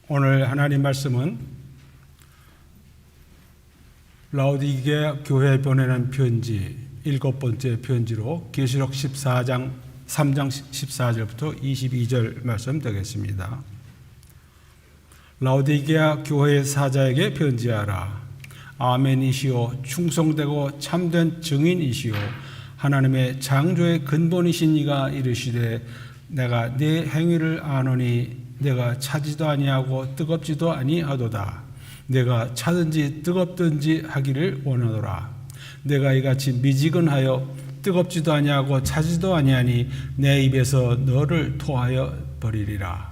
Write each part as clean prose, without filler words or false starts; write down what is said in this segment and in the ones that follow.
오늘 하나님 말씀은 라오디게아 교회에 보내는 편지 7번째 편지로 계시록 3장 14절부터 22절 말씀 되겠습니다. 라오디게아 교회의 사자에게 편지하라. 아멘이시오 충성되고 참된 증인이시오 하나님의 창조의 근본이신 이가 이르시되 내가 네 행위를 아노니 내가 차지도 아니하고 뜨겁지도 아니하도다. 내가 차든지 뜨겁든지 하기를 원하노라. 내가 이같이 미지근하여 뜨겁지도 아니하고 차지도 아니하니 내 입에서 너를 토하여 버리리라.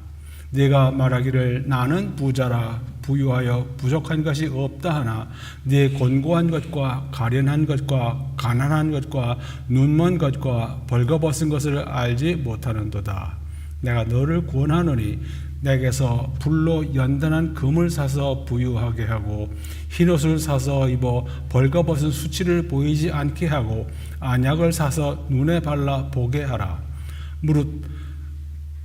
내가 말하기를 나는 부자라 부유하여 부족한 것이 없다 하나 네 곤고한 것과 가련한 것과 가난한 것과 눈먼 것과 벌거벗은 것을 알지 못하는도다. 내가 너를 구원하노니 내게서 불로 연단한 금을 사서 부유하게 하고 흰옷을 사서 입어 벌거벗은 수치를 보이지 않게 하고 안약을 사서 눈에 발라 보게 하라. 무릇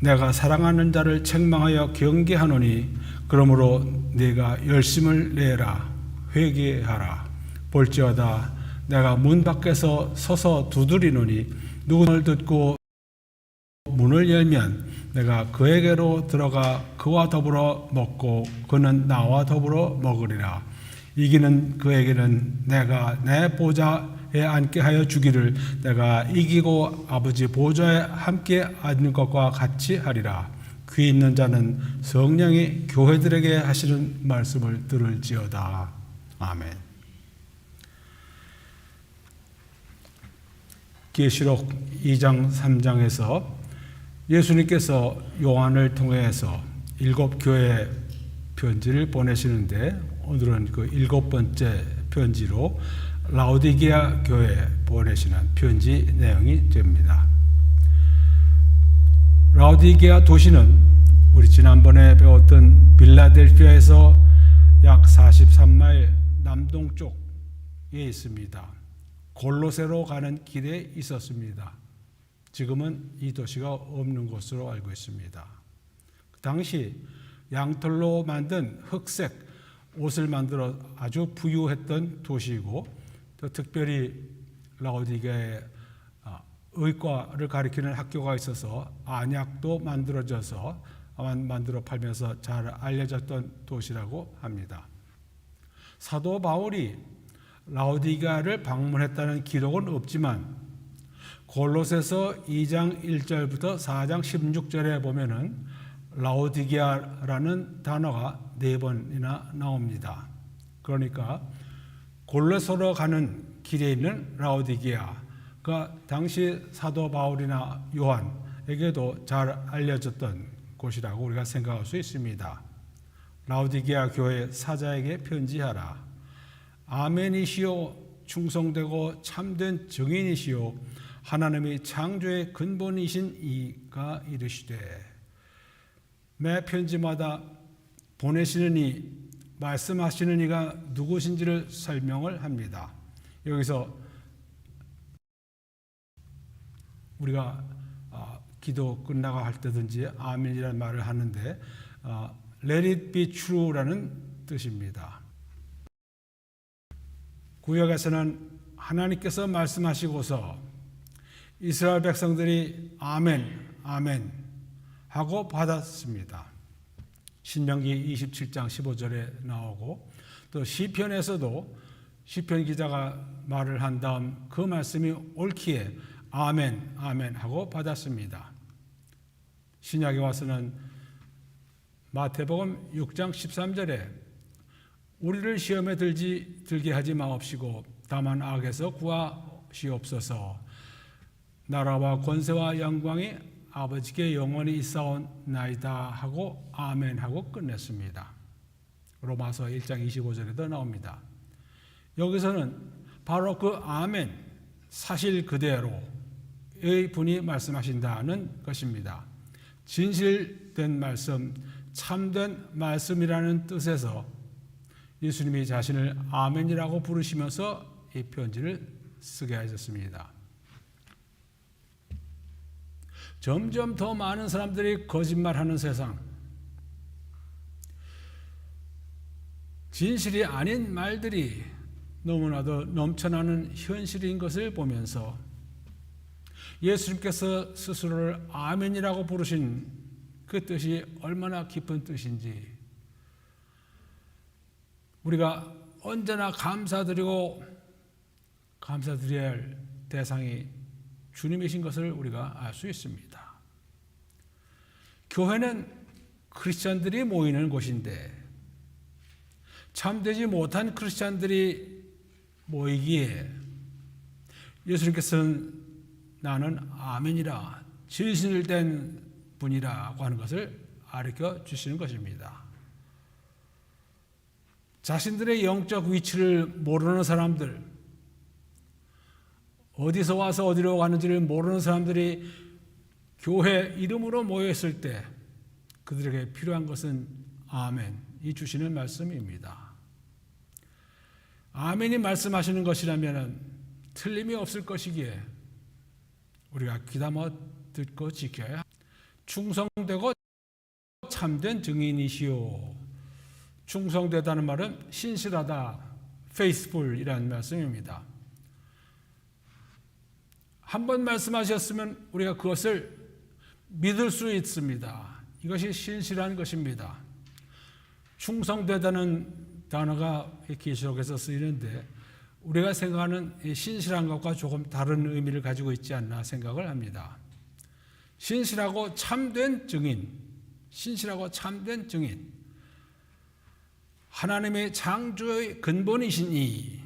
내가 사랑하는 자를 책망하여 경계하노니 그러므로 네가 열심을 내라 회개하라. 볼지어다 내가 문 밖에서 서서 두드리노니 누구를 듣고 문을 열면 내가 그에게로 들어가 그와 더불어 먹고 그는 나와 더불어 먹으리라. 이기는 그에게는 내가 내 보좌에 앉게 하여 주기를 내가 이기고 아버지 보좌에 함께 앉는 것과 같이 하리라. 귀 있는 자는 성령이 교회들에게 하시는 말씀을 들을지어다. 아멘. 계시록 2장 3장에서 예수님께서 요한을 통해서 7교회 편지를 보내시는데 오늘은 그 7번째 편지로 라오디게아 교회에 보내시는 편지 내용이 됩니다. 라오디게아 도시는 우리 지난번에 배웠던 빌라델피아에서 약 43마일 남동쪽에 있습니다. 골로새로 가는 길에 있었습니다. 지금은 이 도시가 없는 것으로 알고 있습니다. 그 당시 양털로 만든 흑색 옷을 만들어 아주 부유했던 도시이고 또 특별히 라오디게아에 의과를 가리키는 학교가 있어서 안약도 만들어져서 만들어 팔면서 잘 알려졌던 도시라고 합니다. 사도 바울이 라오디게아를 방문했다는 기록은 없지만 골로새서 2장 1절부터 4장 16절에 보면은 라오디게아라는 단어가 4번이나 나옵니다. 그러니까 골로새로 가는 길에 있는 라오디게아가 당시 사도 바울이나 요한에게도 잘 알려졌던 곳이라고 우리가 생각할 수 있습니다. 라오디게아 교회 사자에게 편지하라. 아멘이시오 충성되고 참된 증인이시오 하나님의 창조의 근본이신 이가 이르시되 매 편지마다 보내시는 이 말씀하시는 이가 누구신지를 설명을 합니다. 여기서 우리가 기도 끝나고 할 때든지 아멘이라는 말을 하는데 Let it be true라는 뜻입니다. 구약에서는 하나님께서 말씀하시고서 이스라엘 백성들이 아멘, 아멘 하고 받았습니다. 신명기 27장 15절에 나오고 또 시편에서도 시편 기자가 말을 한 다음 그 말씀이 옳기에 아멘, 아멘 하고 받았습니다. 신약에 와서는 마태복음 6장 13절에 우리를 시험에 들게 하지 마옵시고 다만 악에서 구하시옵소서 나라와 권세와 영광이 아버지께 영원히 있사옵나이다 하고 아멘 하고 끝냈습니다. 로마서 1장 25절에도 나옵니다. 여기서는 바로 그 아멘 사실 그대로의 분이 말씀하신다는 것입니다. 진실된 말씀, 참된 말씀이라는 뜻에서 예수님이 자신을 아멘이라고 부르시면서 이 편지를 쓰게 하셨습니다. 점점 더 많은 사람들이 거짓말하는 세상, 진실이 아닌 말들이 너무나도 넘쳐나는 현실인 것을 보면서 예수님께서 스스로를 아멘이라고 부르신 그 뜻이 얼마나 깊은 뜻인지 우리가 언제나 감사드려야 할 대상이 주님이신 것을 우리가 알 수 있습니다. 교회는 크리스찬들이 모이는 곳인데 참되지 못한 크리스찬들이 모이기에 예수님께서는 나는 아멘이라 진실된 분이라고 하는 것을 가르쳐 주시는 것입니다. 자신들의 영적 위치를 모르는 사람들, 어디서 와서 어디로 가는지를 모르는 사람들이 교회 이름으로 모였을 때 그들에게 필요한 것은 아멘이 주시는 말씀입니다. 아멘이 말씀하시는 것이라면 틀림이 없을 것이기에 우리가 귀담아 듣고 지켜야 충성되고 참된 증인이시오. 충성되다는 말은 신실하다, faithful이라는 말씀입니다. 한 번 말씀하셨으면 우리가 그것을 믿을 수 있습니다. 이것이 신실한 것입니다. 충성되다는 단어가 계시록에서 쓰이는데 우리가 생각하는 신실한 것과 조금 다른 의미를 가지고 있지 않나 생각을 합니다. 신실하고 참된 증인, 신실하고 참된 증인. 하나님의 창조의 근본이시니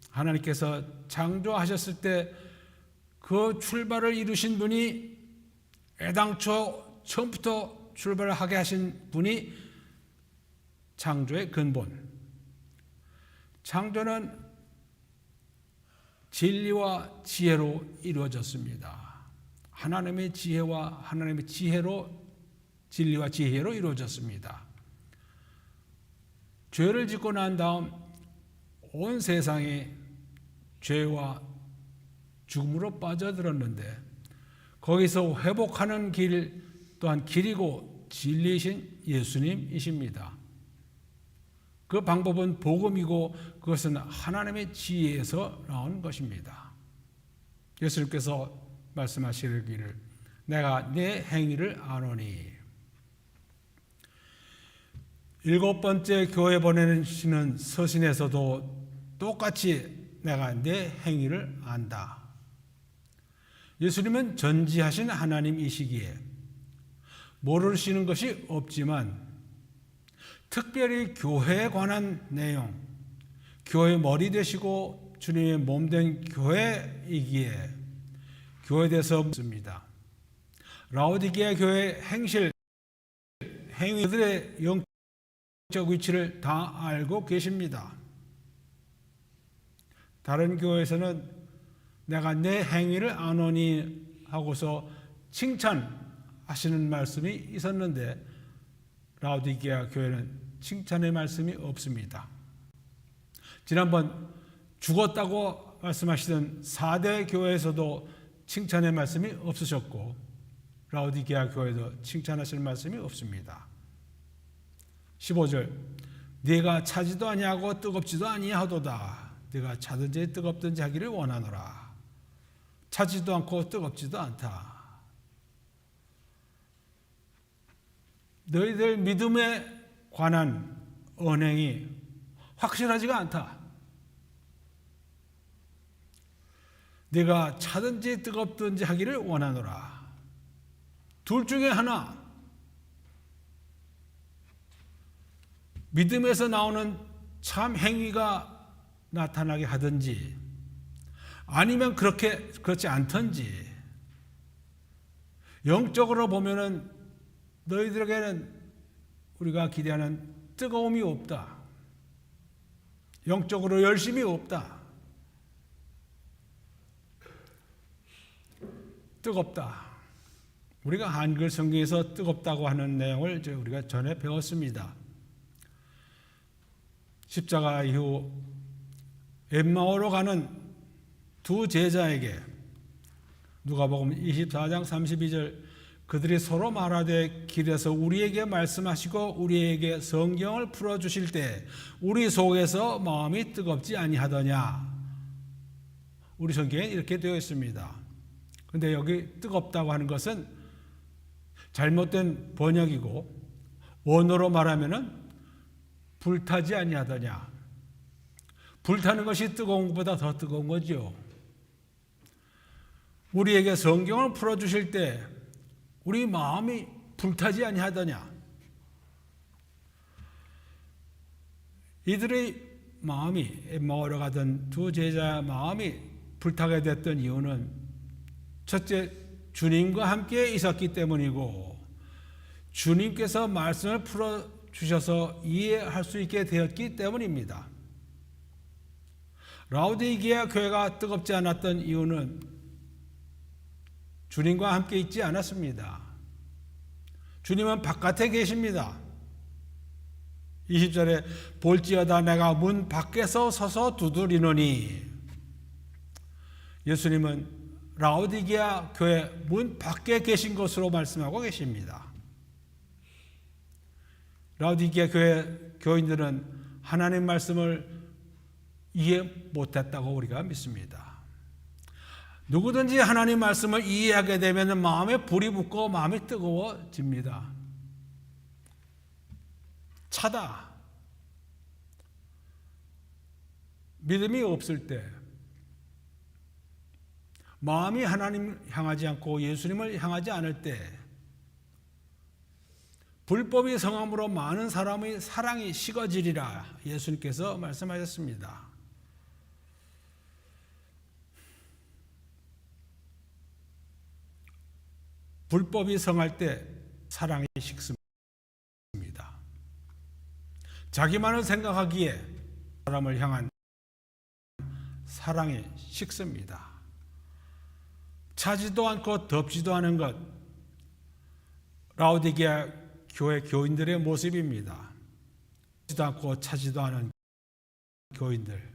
하나님께서 창조하셨을 때 그 출발을 이루신 분이 애당초 처음부터 출발을 하게 하신 분이 창조의 근본. 창조는 진리와 지혜로 이루어졌습니다. 하나님의 지혜와 하나님의 지혜로 진리와 지혜로 이루어졌습니다. 죄를 짓고 난 다음 온 세상이 죄와 죽음으로 빠져들었는데 거기서 회복하는 길 또한 길이고 진리이신 예수님이십니다. 그 방법은 복음이고 그것은 하나님의 지혜에서 나온 것입니다. 예수님께서 말씀하시기를 내가 내 행위를 아노니. 7번째 교회 보내시는 서신에서도 똑같이 내가 내 행위를 안다. 예수님은 전지하신 하나님이시기에 모르시는 것이 없지만 특별히 교회에 관한 내용, 교회의 머리 되시고 주님의 몸 된 교회이기에 교회에 대해서 묻습니다. 라오디게아 교회 행위들의 영적 위치를 다 알고 계십니다. 다른 교회에서는 내가 내 행위를 아노니 하고서 칭찬하시는 말씀이 있었는데 라오디게아 교회는 칭찬의 말씀이 없습니다. 지난번 죽었다고 말씀하시던 4대 교회에서도 칭찬의 말씀이 없으셨고 라오디게아 교회도 칭찬하시는 말씀이 없습니다. 15절 네가 차지도 아니하고 뜨겁지도 아니하도다. 네가 차든지 뜨겁든지 하기를 원하노라. 차지도 않고 뜨겁지도 않다. 너희들 믿음에 관한 언행이 확실하지가 않다. 네가 차든지 뜨겁든지 하기를 원하노라. 둘 중에 하나. 믿음에서 나오는 참 행위가 나타나게 하든지 아니면 그렇지 않든지 영적으로 보면은 너희들에게는 우리가 기대하는 뜨거움이 없다. 영적으로 열심이 없다. 뜨겁다. 우리가 한글 성경에서 뜨겁다고 하는 내용을 우리가 전에 배웠습니다. 십자가 이후 엠마오로 가는 두 제자에게 누가복음 24장 32절 그들이 서로 말하되 길에서 우리에게 말씀하시고 우리에게 성경을 풀어주실 때 우리 속에서 마음이 뜨겁지 아니하더냐. 우리 성경에 이렇게 되어 있습니다. 그런데 여기 뜨겁다고 하는 것은 잘못된 번역이고 원어로 말하면은 불타지 아니하더냐. 불타는 것이 뜨거운 것보다 더 뜨거운 거죠. 우리에게 성경을 풀어주실 때 우리 마음이 불타지 아니하더냐. 이들의 마음이 엠마오로 가던 두 제자의 마음이 불타게 됐던 이유는 첫째, 주님과 함께 있었기 때문이고 주님께서 말씀을 풀어주셔서 이해할 수 있게 되었기 때문입니다. 라오디게아 교회가 뜨겁지 않았던 이유는 주님과 함께 있지 않았습니다. 주님은 바깥에 계십니다. 20절에 볼지어다 내가 문 밖에서 서서 두드리노니. 예수님은 라오디게아 교회 문 밖에 계신 것으로 말씀하고 계십니다. 라오디게아 교회 교인들은 하나님 말씀을 이해 못했다고 우리가 믿습니다. 누구든지 하나님 말씀을 이해하게 되면 마음에 불이 붙고 마음이 뜨거워집니다. 차다. 믿음이 없을 때, 마음이 하나님을 향하지 않고 예수님을 향하지 않을 때 불법이 성함으로 많은 사람의 사랑이 식어지리라 예수님께서 말씀하셨습니다. 불법이 성할 때 사랑이 식습니다. 자기만을 생각하기에 사람을 향한 사랑이 식습니다. 차지도 않고 덥지도 않은 것, 라오디게아 교회 교인들의 모습입니다. 차지도 않고 차지도 않은 교인들,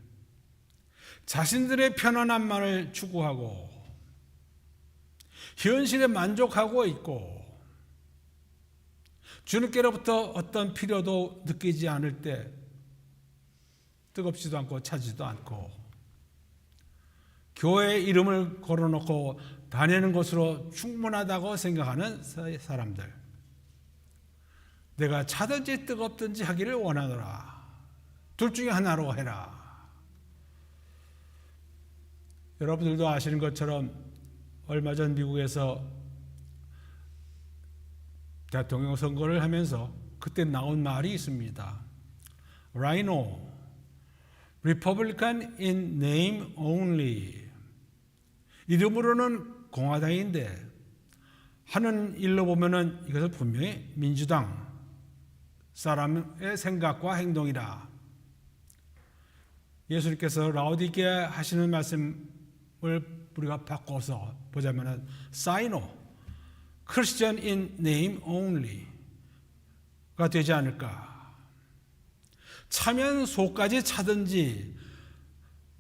자신들의 편안함만을 추구하고 현실에 만족하고 있고 주님께로부터 어떤 필요도 느끼지 않을 때 뜨겁지도 않고 차지도 않고 교회의 이름을 걸어놓고 다니는 것으로 충분하다고 생각하는 사람들, 내가 차든지 뜨겁든지 하기를 원하노라. 둘 중에 하나로 해라. 여러분들도 아시는 것처럼 얼마 전 미국에서 대통령 선거를 하면서 그때 나온 말이 있습니다. Rhino, Republican in name only. 이름으로는 공화당인데 하는 일로 보면은 이것은 분명히 민주당 사람의 생각과 행동이라. 예수님께서 라오디게아 하시는 말씀을 우리가 바꿔서 보자면은 사이노, Christian in name only가 되지 않을까. 차면 속까지 차든지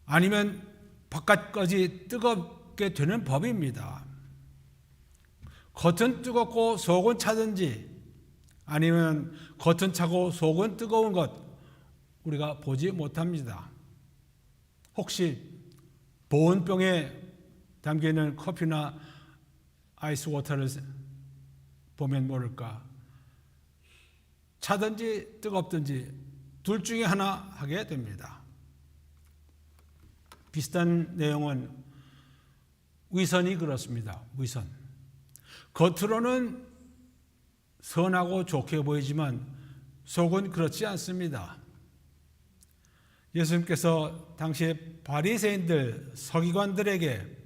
아니면 바깥까지 뜨겁게 되는 법입니다. 겉은 뜨겁고 속은 차든지 아니면 겉은 차고 속은 뜨거운 것 우리가 보지 못합니다. 혹시 보온병에 담겨있는 커피나 아이스워터를 보면 모를까? 차든지 뜨겁든지 둘 중에 하나 하게 됩니다. 비슷한 내용은 위선이 그렇습니다. 위선. 겉으로는 선하고 좋게 보이지만 속은 그렇지 않습니다. 예수님께서 당시에 바리새인들, 서기관들에게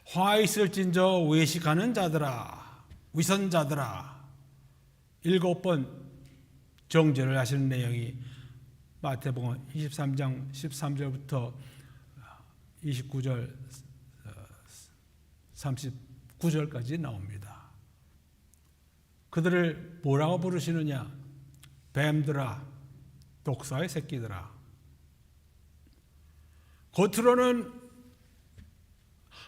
화 있을진저 외식하는 자들아, 위선자들아 7번 정죄를 하시는 내용이 마태복음 23장 13절부터 29절 39절까지 나옵니다. 그들을 뭐라고 부르시느냐? 뱀들아, 독사의 새끼들아. 겉으로는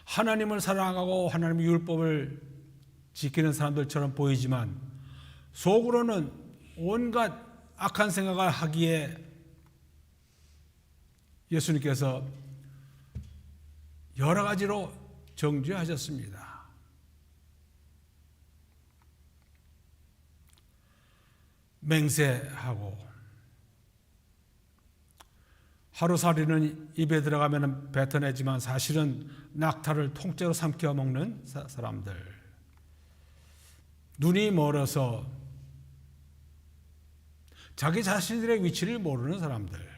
하나님을 사랑하고 하나님의 율법을 지키는 사람들처럼 보이지만 속으로는 온갖 악한 생각을 하기에 예수님께서 여러 가지로 정죄하셨습니다. 맹세하고 하루살이는 입에 들어가면 뱉어내지만 사실은 낙타를 통째로 삼켜 먹는 사람들, 눈이 멀어서 자기 자신들의 위치를 모르는 사람들,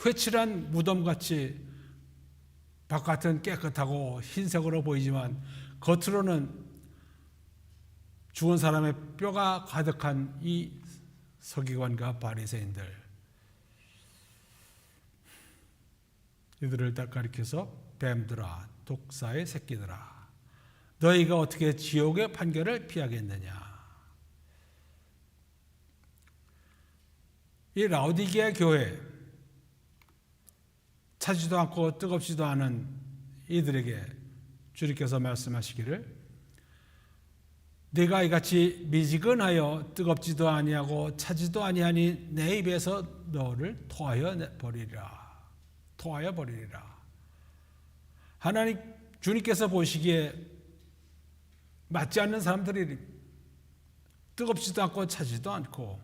회칠한 무덤같이 바깥은 깨끗하고 흰색으로 보이지만 겉으로는 죽은 사람의 뼈가 가득한 이 서기관과 바리새인들, 이들을 딱 가리켜서 뱀들아, 독사의 새끼들아, 너희가 어떻게 지옥의 판결을 피하겠느냐. 이 라오디게아 교회, 차지도 않고 뜨겁지도 않은 이들에게 주님께서 말씀하시기를 네가 이같이 미지근하여 뜨겁지도 아니하고 차지도 아니하니 내 입에서 너를 토하여 버리리라. 토하여 버리리라. 하나님 주님께서 보시기에 맞지 않는 사람들이 뜨겁지도 않고 차지도 않고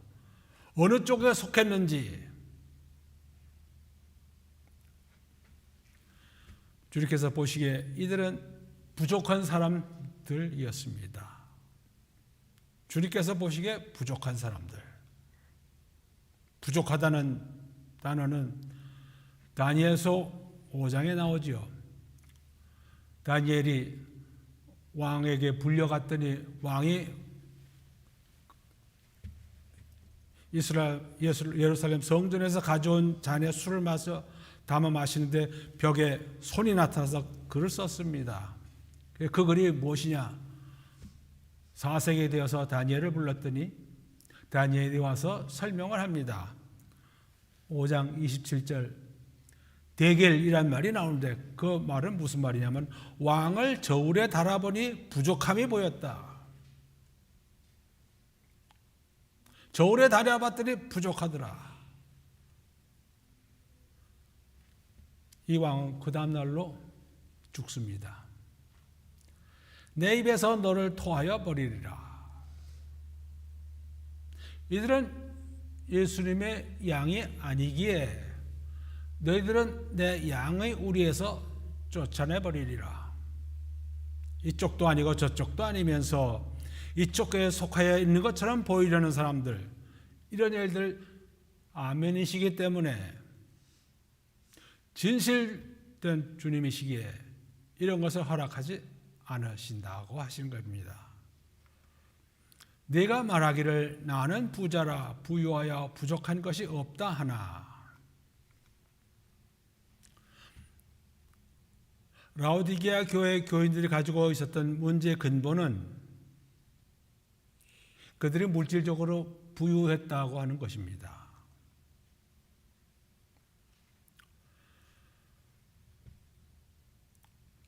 어느 쪽에 속했는지 주님께서 보시기에 이들은 부족한 사람들이었습니다. 주님께서 보시기에 부족한 사람들. 부족하다는 단어는 다니엘서 5장에 나오지요. 다니엘이 왕에게 불려갔더니 왕이 예루살렘 성전에서 가져온 잔에 술을 마셔 담아 마시는데 벽에 손이 나타나서 글을 썼습니다. 그 글이 무엇이냐? 4세기에 되어서 다니엘을 불렀더니 다니엘이 와서 설명을 합니다. 5장 27절 대겔이란 말이 나오는데 그 말은 무슨 말이냐면 왕을 저울에 달아보니 부족함이 보였다. 저울에 달아봤더니 부족하더라. 이 왕은 그 다음날로 죽습니다. 내 입에서 너를 토하여 버리리라. 이들은 예수님의 양이 아니기에 너희들은 내 양의 우리에서 쫓아내버리리라. 이쪽도 아니고 저쪽도 아니면서 이쪽에 속하여 있는 것처럼 보이려는 사람들, 이런 일들 아멘이시기 때문에 진실된 주님이시기에 이런 것을 허락하지 않으신다고 하신 겁니다. 내가 말하기를 나는 부자라 부유하여 부족한 것이 없다 하나. 라오디게아 교회 교인들이 가지고 있었던 문제의 근본은 그들이 물질적으로 부유했다고 하는 것입니다.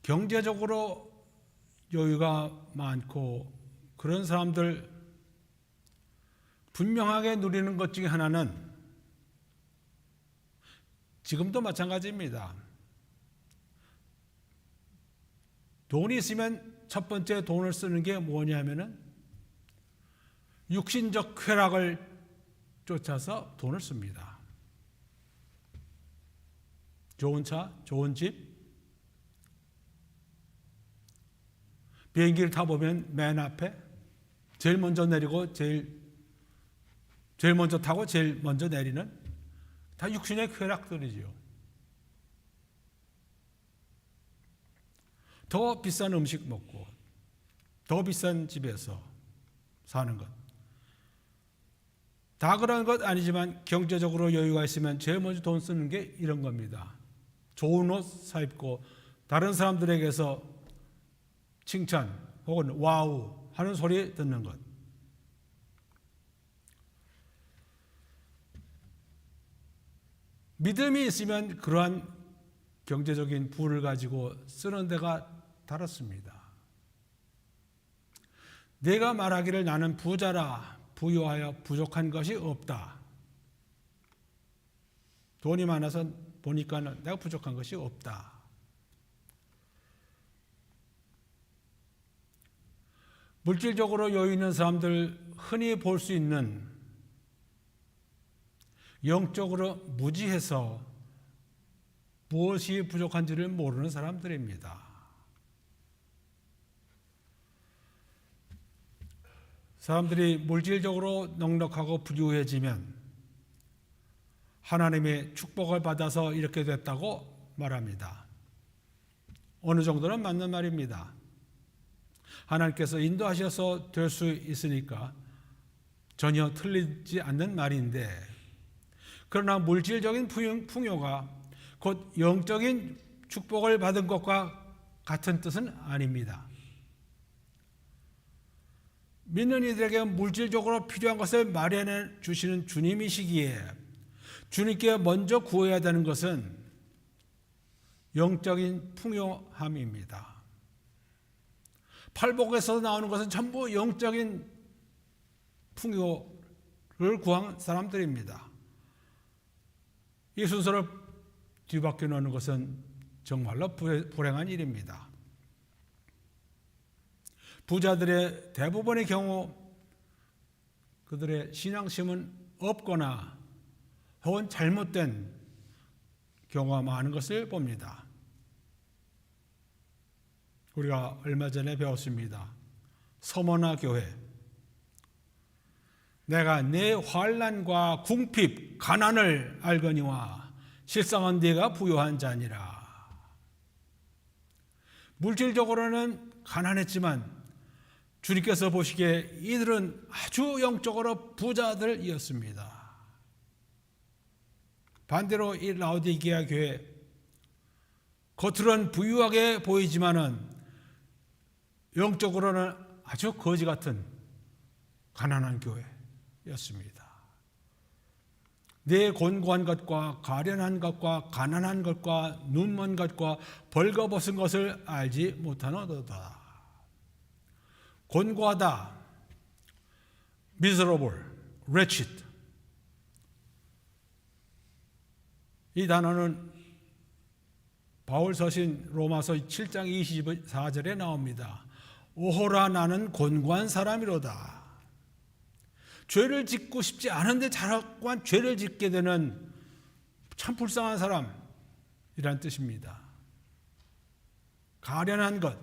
경제적으로 여유가 많고 그런 사람들 분명하게 누리는 것 중에 하나는 지금도 마찬가지입니다. 돈이 있으면 첫 번째 돈을 쓰는 게 뭐냐면은 육신적 쾌락을 쫓아서 돈을 씁니다. 좋은 차, 좋은 집, 비행기를 타보면 맨 앞에 제일 먼저 내리고 제일 먼저 타고 제일 먼저 내리는 다 육신의 쾌락들이지요. 더 비싼 음식 먹고 더 비싼 집에서 사는 것. 다 그런 것 아니지만 경제적으로 여유가 있으면 제일 먼저 돈 쓰는 게 이런 겁니다. 좋은 옷 사입고 다른 사람들에게서 칭찬 혹은 와우 하는 소리 듣는 것. 믿음이 있으면 그러한 경제적인 부를 가지고 쓰는 데가 달았습니다. 내가 말하기를 나는 부자라 부유하여 부족한 것이 없다. 돈이 많아서 보니까 내가 부족한 것이 없다. 물질적으로 여유 있는 사람들, 흔히 볼 수 있는 영적으로 무지해서 무엇이 부족한지를 모르는 사람들입니다. 사람들이 물질적으로 넉넉하고 부유해지면 하나님의 축복을 받아서 이렇게 됐다고 말합니다. 어느 정도는 맞는 말입니다. 하나님께서 인도하셔서 될 수 있으니까 전혀 틀리지 않는 말인데, 그러나 물질적인 풍요가 곧 영적인 축복을 받은 것과 같은 뜻은 아닙니다. 믿는 이들에게 물질적으로 필요한 것을 마련해 주시는 주님이시기에 주님께 먼저 구해야 되는 것은 영적인 풍요함입니다. 팔복에서 나오는 것은 전부 영적인 풍요를 구한 사람들입니다. 이 순서를 뒤바뀌어 놓는 것은 정말로 불행한 일입니다. 부자들의 대부분의 경우 그들의 신앙심은 없거나 혹은 잘못된 경우가 많은 것을 봅니다. 우리가 얼마 전에 배웠습니다. 서머나 교회. 내가 내 환난과 궁핍, 가난을 알거니와 실상은 네가 부유한 자니라. 물질적으로는 가난했지만 주님께서 보시기에 이들은 아주 영적으로 부자들이었습니다. 반대로 이 라오디게아 교회, 겉으로는 부유하게 보이지만은 영적으로는 아주 거지 같은 가난한 교회였습니다. 내 곤고한 것과 가련한 것과 가난한 것과 눈먼 것과 벌거벗은 것을 알지 못하노도다. 곤고하다, miserable, wretched. 이 단어는 바울 서신 로마서 7장 24절에 나옵니다. 오호라 나는 곤고한 사람이로다. 죄를 짓고 싶지 않은데 자꾸만 죄를 짓게 되는 참 불쌍한 사람이란 뜻입니다. 가련한 것,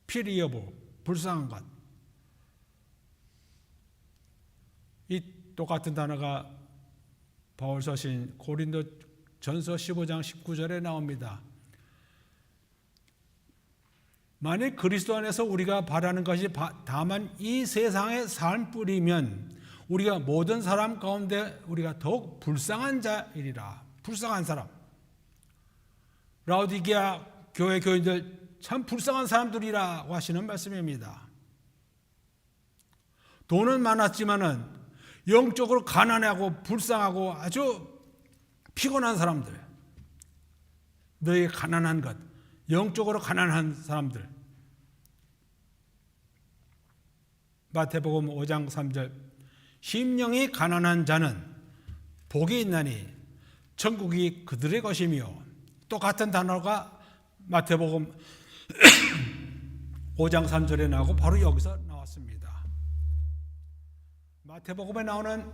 pitiable, 불쌍한 것. 이 똑같은 단어가 바울 서신 고린도 전서 15장 19절에 나옵니다. 만일 그리스도 안에서 우리가 바라는 것이 다만 이 세상의 삶뿐이면 우리가 모든 사람 가운데 우리가 더욱 불쌍한 자이리라. 불쌍한 사람. 라오디게아 교회 교인들 참 불쌍한 사람들이라고 하시는 말씀입니다. 돈은 많았지만은 영적으로 가난하고 불쌍하고 아주 피곤한 사람들, 너희 가난한 것, 영적으로 가난한 사람들. 마태복음 5장 3절, 심령이 가난한 자는 복이 있나니 천국이 그들의 것이며, 똑같은 단어가 마태복음 5장 3절에 나오고 바로 여기서 나왔습니다. 마태복음에 나오는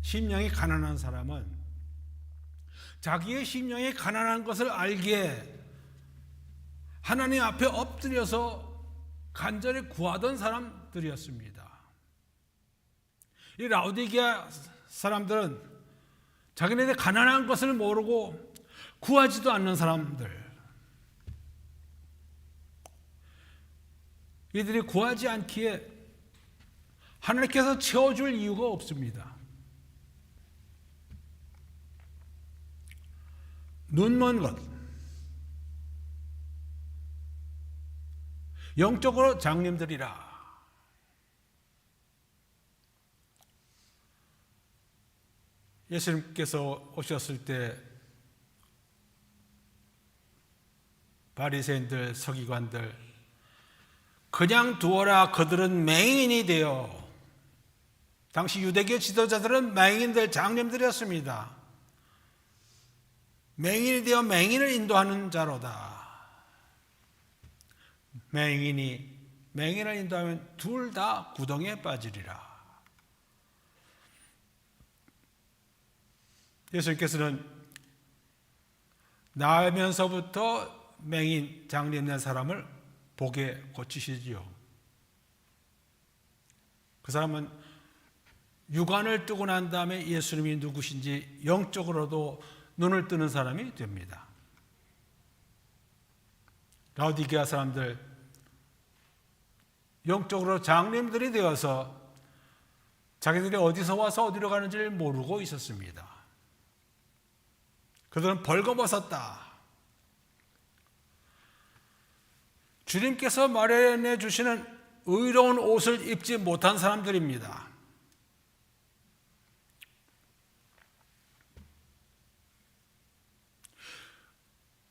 심령이 가난한 사람은 자기의 심령이 가난한 것을 알기에 하나님 앞에 엎드려서 간절히 구하던 사람들이었습니다. 이 라오디게아 사람들은 자기네들 가난한 것을 모르고 구하지도 않는 사람들. 이들이 구하지 않기에 하나님께서 채워줄 이유가 없습니다. 눈먼 것, 영적으로 장님들이라. 예수님께서 오셨을 때 바리새인들, 서기관들, 그냥 두어라, 그들은 맹인이 되어. 당시 유대교 지도자들은 맹인들, 장님들이었습니다. 맹인이 되어 맹인을 인도하는 자로다. 맹인을 인도하면 둘 다 구덩이에 빠지리라. 예수님께서는 나면서부터 맹인, 장님된 사람을 복에 고치시지요. 그 사람은 육안을 뜨고 난 다음에 예수님이 누구신지 영적으로도 눈을 뜨는 사람이 됩니다. 라오디게아 사람들, 영적으로 장님들이 되어서 자기들이 어디서 와서 어디로 가는지를 모르고 있었습니다. 그들은 벌거벗었다. 주님께서 마련해 주시는 의로운 옷을 입지 못한 사람들입니다.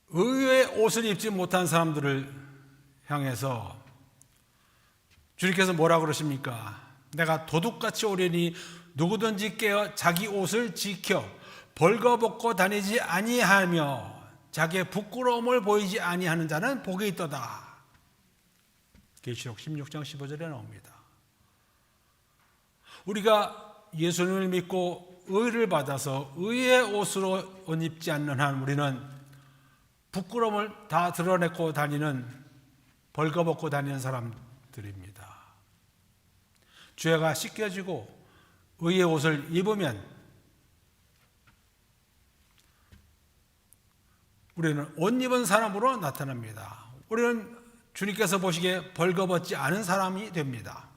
의의 옷을 입지 못한 사람들을 향해서 주님께서 뭐라 그러십니까? 내가 도둑같이 오려니 누구든지 깨어 자기 옷을 지켜 벌거벗고 다니지 아니하며 자기의 부끄러움을 보이지 아니하는 자는 복이 있도다. 계시록 16장 15절에 나옵니다. 우리가 예수님을 믿고 의를 받아서 의의 옷으로 옷 입지 않는 한 우리는 부끄러움을 다 드러내고 다니는, 벌거벗고 다니는 사람들입니다. 죄가 씻겨지고 의의 옷을 입으면 우리는 옷 입은 사람으로 나타납니다. 우리는 주님께서 보시기에 벌거벗지 않은 사람이 됩니다.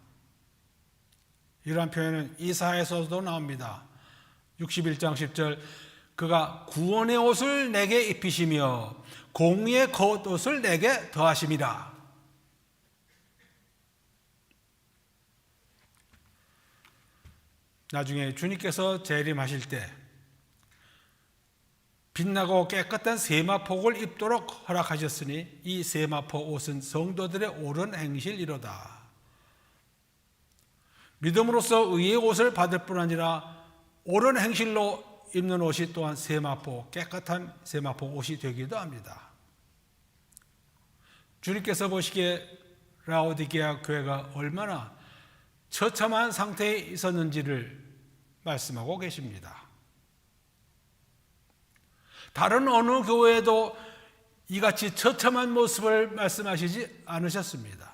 이러한 표현은 이사야에서도 나옵니다. 61장 10절, 그가 구원의 옷을 내게 입히시며 공의의 겉옷을 내게 더하심이라. 나중에 주님께서 재림하실 때 빛나고 깨끗한 세마포를 입도록 허락하셨으니 이 세마포 옷은 성도들의 옳은 행실이로다. 믿음으로써 의의 옷을 받을 뿐 아니라 옳은 행실로 입는 옷이 또한 세마포, 깨끗한 세마포 옷이 되기도 합니다. 주님께서 보시기에 라오디게아 교회가 얼마나 처참한 상태에 있었는지를 말씀하고 계십니다. 다른 어느 교회에도 이같이 처참한 모습을 말씀하시지 않으셨습니다.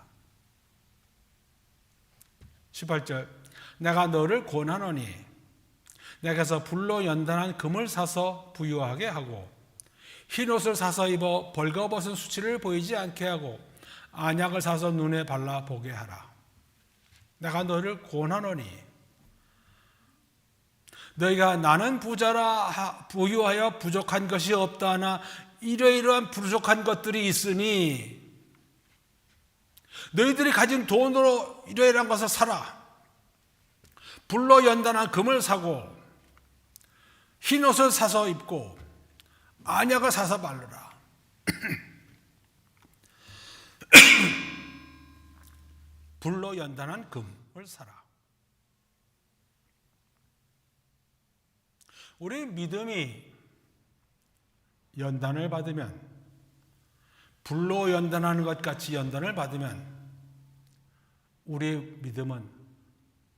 18절, 내가 너를 권하노니 내게서 불로 연단한 금을 사서 부유하게 하고 흰옷을 사서 입어 벌거벗은 수치를 보이지 않게 하고 안약을 사서 눈에 발라 보게 하라. 내가 너를 권하노니 너희가 나는 부자라 부유하여 부족한 것이 없다 하나 이러이러한 부족한 것들이 있으니 너희들이 가진 돈으로 이러이러한 것을 사라. 불로 연단한 금을 사고 흰옷을 사서 입고 안약을 사서 바르라. 불로 연단한 금을 사라. 우리 믿음이 연단을 받으면, 불로 연단하는 것 같이 연단을 받으면 우리의 믿음은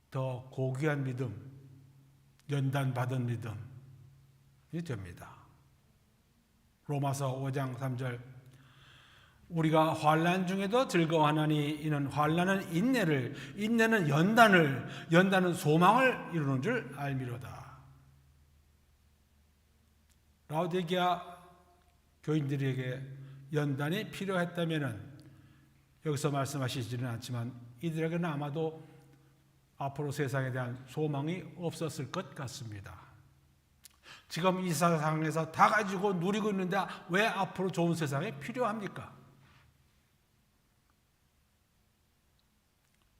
더 고귀한 믿음, 연단받은 믿음이 됩니다. 로마서 5장 3절, 우리가 환난 중에도 즐거워하나니 이는 환난은 인내를, 인내는 연단을, 연단은 소망을 이루는 줄 알미로다. 라오디게아 교인들에게 연단이 필요했다면 여기서 말씀하시지는 않지만 이들에게는 아마도 앞으로 세상에 대한 소망이 없었을 것 같습니다. 지금 이 세상에서 다 가지고 누리고 있는데 왜 앞으로 좋은 세상이 필요합니까?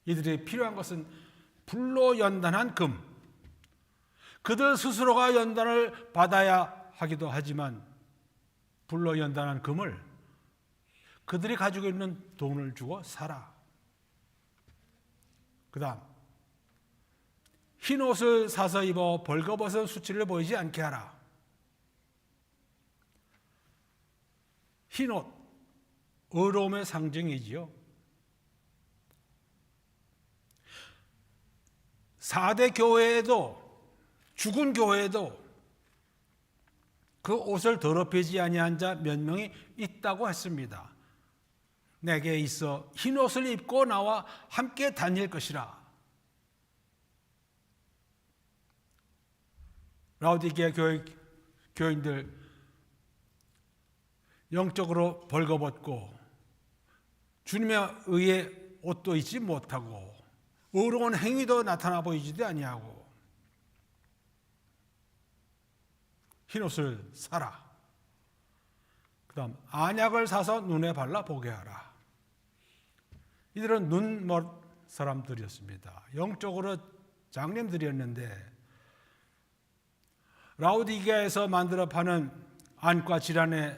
이들이 필요한 것은 불로 연단한 금, 그들 스스로가 연단을 받아야 하기도 하지만 불로 연단한 금을 그들이 가지고 있는 돈을 주고 사라. 그 다음, 흰 옷을 사서 입어 벌거벗은 수치를 보이지 않게 하라. 흰 옷, 의로움의 상징이지요. 4대 교회에도, 죽은 교회에도 그 옷을 더럽히지 아니한 자 몇 명이 있다고 했습니다. 내게 있어 흰 옷을 입고 나와 함께 다닐 것이라. 라오디게아 교인들 영적으로 벌거벗고 주님의 의에 옷도 입지 못하고 의로운 행위도 나타나 보이지도 아니하고 흰옷을 사라. 그 다음 안약을 사서 눈에 발라 보게 하라. 이들은 눈 멀 사람들이었습니다. 영적으로 장님들이었는데 라오디게아에서 만들어 파는 안과 질환에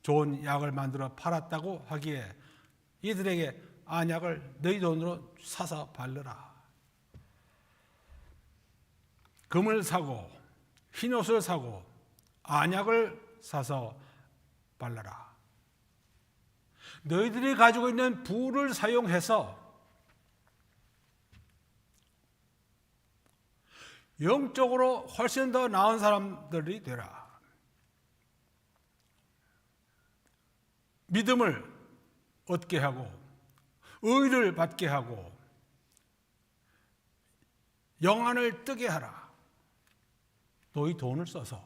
좋은 약을 만들어 팔았다고 하기에 이들에게 안약을 너희 돈으로 사서 바르라. 금을 사고 흰옷을 사고 안약을 사서 발라라. 너희들이 가지고 있는 부를 사용해서 영적으로 훨씬 더 나은 사람들이 되라. 믿음을 얻게 하고 의를 받게 하고 영안을 뜨게 하라. 너희 돈을 써서.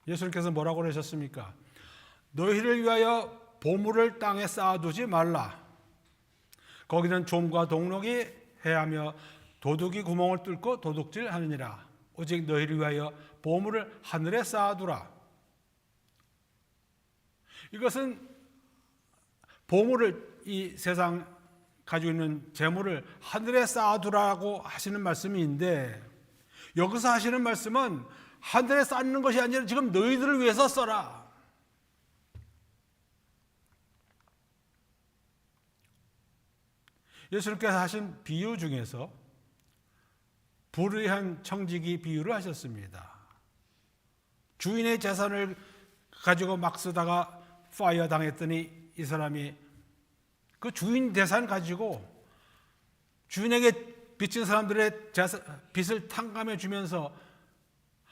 예수님께서 뭐라고 그러셨습니까? 너희를 위하여 보물을 땅에 쌓아두지 말라. 거기는 좀과 동록이 해하며 도둑이 구멍을 뚫고 도둑질하느니라. 오직 너희를 위하여 보물을 하늘에 쌓아두라. 이것은 보물을, 이 세상 가지고 있는 재물을 하늘에 쌓아두라고 하시는 말씀인데, 여기서 하시는 말씀은 하늘에 쌓는 것이 아니라 지금 너희들을 위해서 써라. 예수님께서 하신 비유 중에서 불의한 청지기 비유를 하셨습니다. 주인의 재산을 가지고 막 쓰다가 파이어 당했더니 이 사람이 그 주인 재산 가지고 주인에게 빚진 사람들의 빚을 탕감해 주면서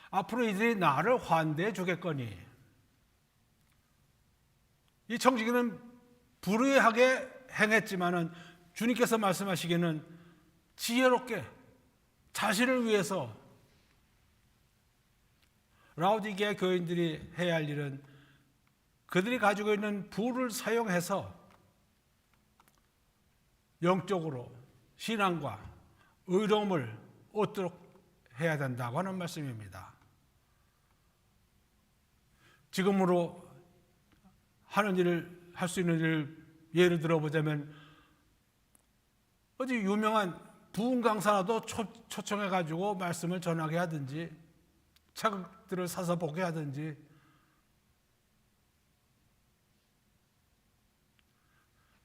앞으로 이들이 나를 환대해 주겠거니. 이 청지기는 불의하게 행했지만은 주님께서 말씀하시기에는 지혜롭게 자신을 위해서 라오디게아 교인들이 해야 할 일은 그들이 가지고 있는 부를 사용해서 영적으로 신앙과 의로움을 얻도록 해야 된다고 하는 말씀입니다. 지금으로 하는 일을, 할 수 있는 일을 예를 들어보자면 어디 유명한 부흥 강사라도 초청해가지고 말씀을 전하게 하든지 책들을 사서 보게 하든지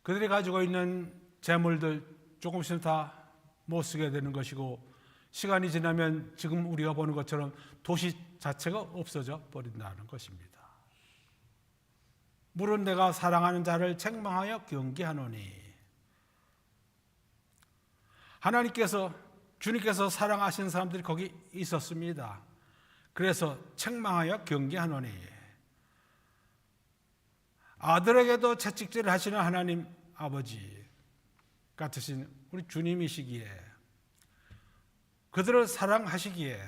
그들이 가지고 있는 재물들 조금씩 다 못 쓰게 되는 것이고 시간이 지나면 지금 우리가 보는 것처럼 도시 자체가 없어져 버린다는 것입니다. 물은 내가 사랑하는 자를 책망하여 경계하노니. 하나님께서, 주님께서 사랑하신 사람들이 거기 있었습니다. 그래서 책망하여 경계하노니. 아들에게도 채찍질을 하시는 하나님 아버지 같으신 우리 주님이시기에, 그들을 사랑하시기에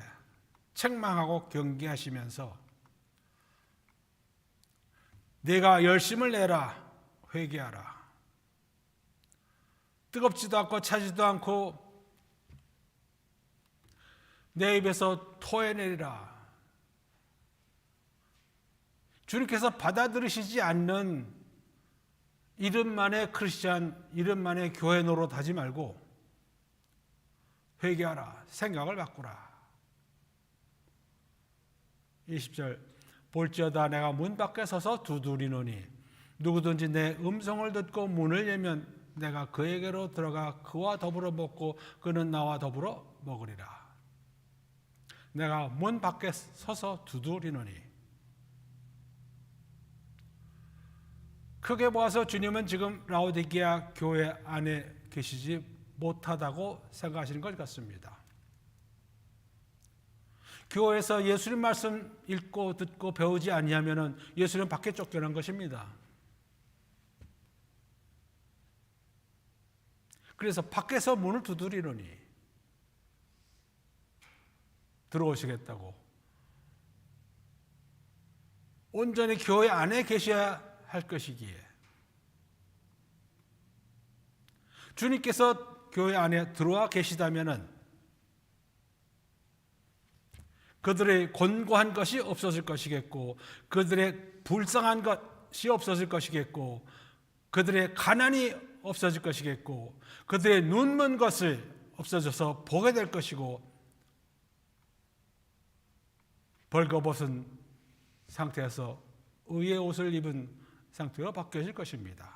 책망하고 경계하시면서 내가 열심을 내라, 회개하라. 뜨겁지도 않고 차지도 않고 내 입에서 토해내리라. 주님께서 받아들이시지 않는 이름만의 크리스찬, 이름만의 교회 노릇하지 말고 회개하라, 생각을 바꾸라. 20절 볼지어다 내가 문 밖에 서서 두드리노니 누구든지 내 음성을 듣고 문을 열면 내가 그에게로 들어가 그와 더불어 먹고 그는 나와 더불어 먹으리라. 내가 문 밖에 서서 두드리노니. 크게 보아서 주님은 지금 라오디게아 교회 안에 계시지 못하다고 생각하시는 것 같습니다. 교회에서 예수님 말씀 읽고 듣고 배우지 아니하면 예수님 밖에 쫓겨난 것입니다. 그래서 밖에서 문을 두드리노니 들어오시겠다고. 온전히 교회 안에 계셔야 할 것이기에 주님께서 교회 안에 들어와 계시다면 그들의 곤고한 것이 없어질 것이겠고 그들의 불쌍한 것이 없어질 것이겠고 그들의 가난이 없어질 것이겠고 그들의 눈먼 것을 없어져서 보게 될 것이고 벌거벗은 상태에서 의의 옷을 입은 상태로 바뀌어질 것입니다.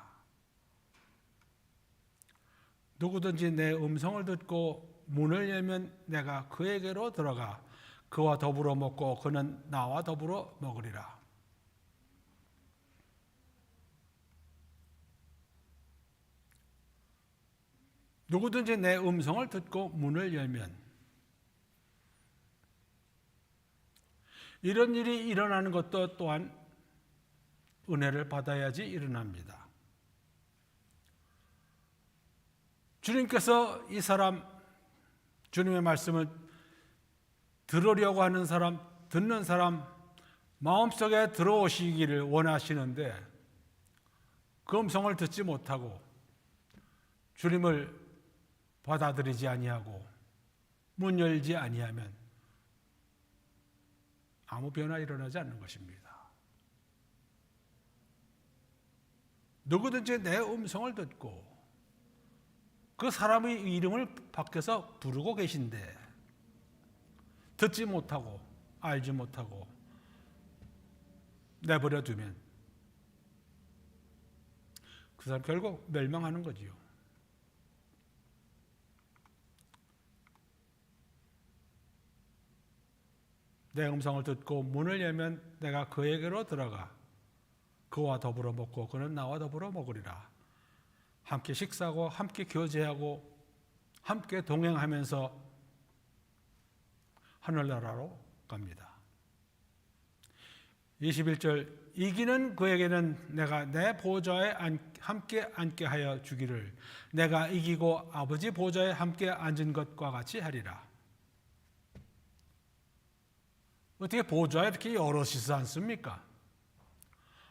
누구든지 내 음성을 듣고 문을 열면 내가 그에게로 들어가 그와 더불어 먹고 그는 나와 더불어 먹으리라. 누구든지 내 음성을 듣고 문을 열면 이런 일이 일어나는 것도 또한 은혜를 받아야지 일어납니다. 주님께서 이 사람, 주님의 말씀을 들으려고 하는 사람, 듣는 사람 마음속에 들어오시기를 원하시는데 그 음성을 듣지 못하고 주님을 받아들이지 아니하고 문 열지 아니하면 아무 변화 일어나지 않는 것입니다. 누구든지 내 음성을 듣고 그 사람의 이름을 밖에서 부르고 계신데 듣지 못하고 알지 못하고 내버려 두면 그 사람 결국 멸망하는 거지요. 내 음성을 듣고 문을 열면 내가 그에게로 들어가 그와 더불어 먹고 그는 나와 더불어 먹으리라. 함께 식사하고 함께 교제하고 함께 동행하면서 하늘나라로 갑니다. 21절 이기는 그에게는 내가 내 보좌에 함께 앉게 하여 주기를 내가 이기고 아버지 보좌에 함께 앉은 것과 같이 하리라. 어떻게 보좌에 이렇게 여럿이서 앉습니까?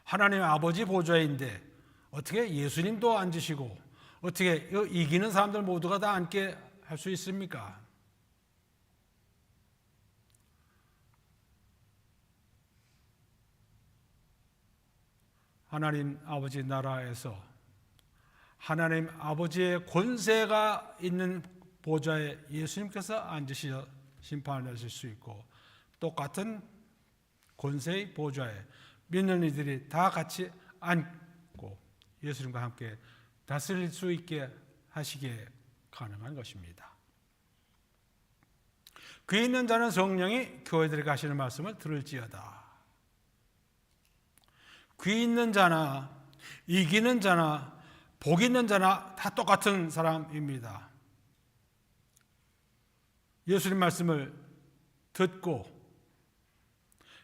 하나님 아버지 보좌인데 어떻게 예수님도 앉으시고 어떻게 이기는 사람들 모두가 다 앉게 할 수 있습니까? 하나님 아버지 나라에서 하나님 아버지의 권세가 있는 보좌에 예수님께서 앉으시어 심판을 하실 수 있고 똑같은 권세의 보좌에 믿는 이들이 다 같이 앉고 예수님과 함께 다스릴 수 있게 하시기에 가능한 것입니다. 귀 있는 자는 성령이 교회들에게 하시는 말씀을 들을지어다. 귀 있는 자나 이기는 자나 복 있는 자나 다 똑같은 사람입니다. 예수님 말씀을 듣고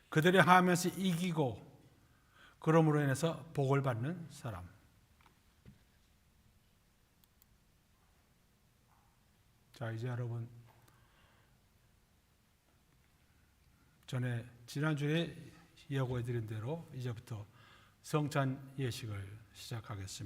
그들이 하면서 이기고 그러므로 인해서 복을 받는 사람. 자, 이제 여러분 지난주에 예고해드린 대로 이제부터 성찬 예식을 시작하겠습니다.